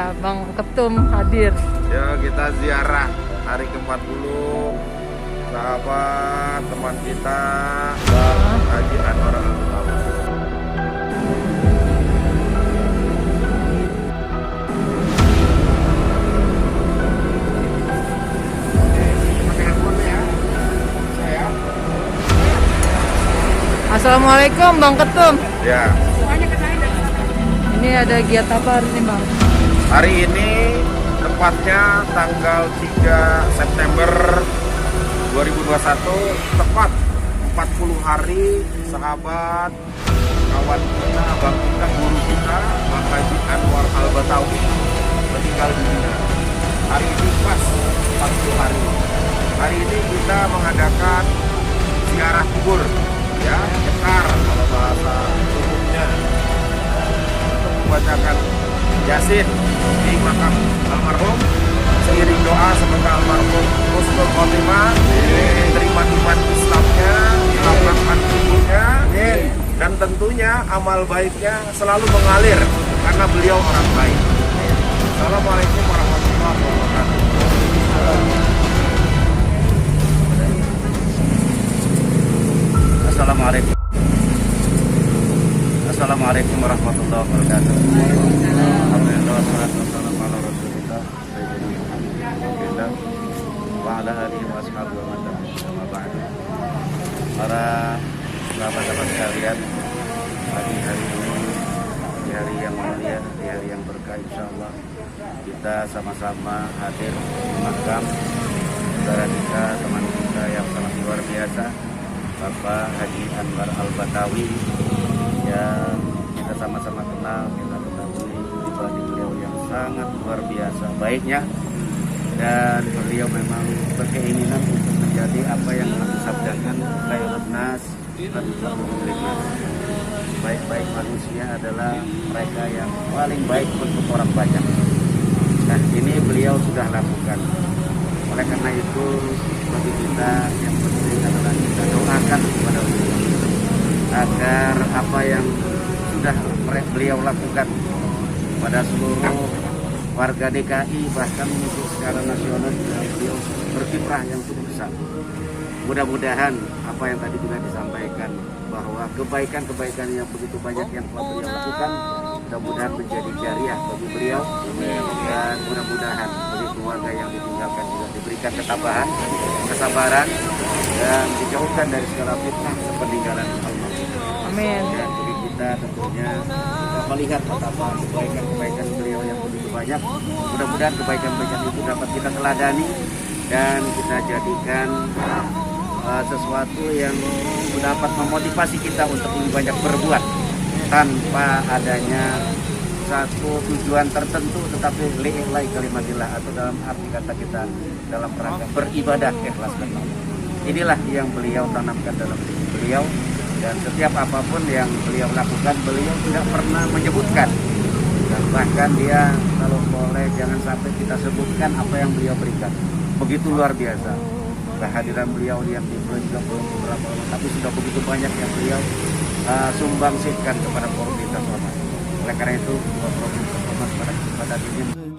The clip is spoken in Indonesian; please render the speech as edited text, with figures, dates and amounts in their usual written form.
Ya, Bang Ketum hadir. Ya, kita ziarah hari ke-40 sahabat teman kita Bang Haji Anwar Al-Batawi. Assalamualaikum Bang Ketum. Ya, Ini ada giat apa hari ini Bang? hari ini tepatnya tanggal 3 September 2021, tepat 40 hari sahabat kawan kita, abang kita, guru kita, Bang Haji Anwar Al-Batawi meninggal dunia. Hari ini pas 40 hari. Hari ini kita mengadakan ziarah kubur, ya, cekar kalau bahasa umumnya, untuk membacakan Yasin di makam almarhum, seiring doa semoga almarhum husnul khotimah, diterima iman Islamnya, dilapangkan tubuhnya, dan tentunya amal baiknya selalu mengalir karena beliau orang baik. Assalamualaikum warahmatullahi wabarakatuh. Assalamualaikum. Assalamualaikum warahmatullahi wabarakatuh. Alhamdulillah wassalatu wassalamu ala Rasulillah sayyidina wa ala alihi wa ashabihi wa man tabi'ahum ba'du. Para sahabat-sahabat sekalian, hari ini di hari yang mulia, di hari yang berkah, insyaallah kita sama-sama hadir di makam saudara kita, teman kita yang sangat luar biasa, Bapak Haji Anwar Al-Batawi, yang kita sama-sama kenal, kita ketahui pribadi beliau yang sangat luar biasa baiknya, dan beliau memang berkeinginan untuk menjadi apa yang telah disabdakan khairun nas baik-baik manusia adalah mereka yang paling baik untuk orang banyak. Nah, ini beliau sudah lakukan. Oleh karena itu, bagi kita yang penting adalah kita doakan kepada beliau agar apa yang sudah beliau lakukan pada seluruh warga DKI, bahkan untuk secara nasional, beliau berkiprah yang cukup besar. Mudah-mudahan apa yang tadi juga disampaikan, bahwa kebaikan-kebaikan yang begitu banyak yang telah beliau lakukan, mudah-mudahan menjadi jariah bagi beliau, dan mudah-mudahan bagi keluarga yang ditinggalkan juga diberikan ketabahan, kesabaran, dan dijauhkan dari segala fitnah sepeninggalan Allah. Amin. Dan bagi kita tentunya kita melihat betapa kebaikan-kebaikan beliau yang begitu banyak. Mudah-mudahan kebaikan-kebaikan itu dapat kita teladani dan kita jadikan sesuatu yang dapat memotivasi kita untuk lebih banyak berbuat tanpa adanya satu tujuan tertentu, tetapi li'i'lai kalimatillah, atau dalam arti kata kita dalam rangka beribadah ikhlas karena Allah. Inilah yang beliau tanamkan dalam diri beliau, dan setiap apapun yang beliau lakukan, beliau tidak pernah menyebutkan, dan bahkan dia kalau boleh jangan sampai kita sebutkan apa yang beliau berikan. Begitu luar biasa kehadiran beliau yang di bulan juga belum beberapa lama, tapi sudah begitu banyak yang beliau sumbangsihkan kepada komunitas ormas. Oleh karena itu, dua program ormas pada kesempatan ini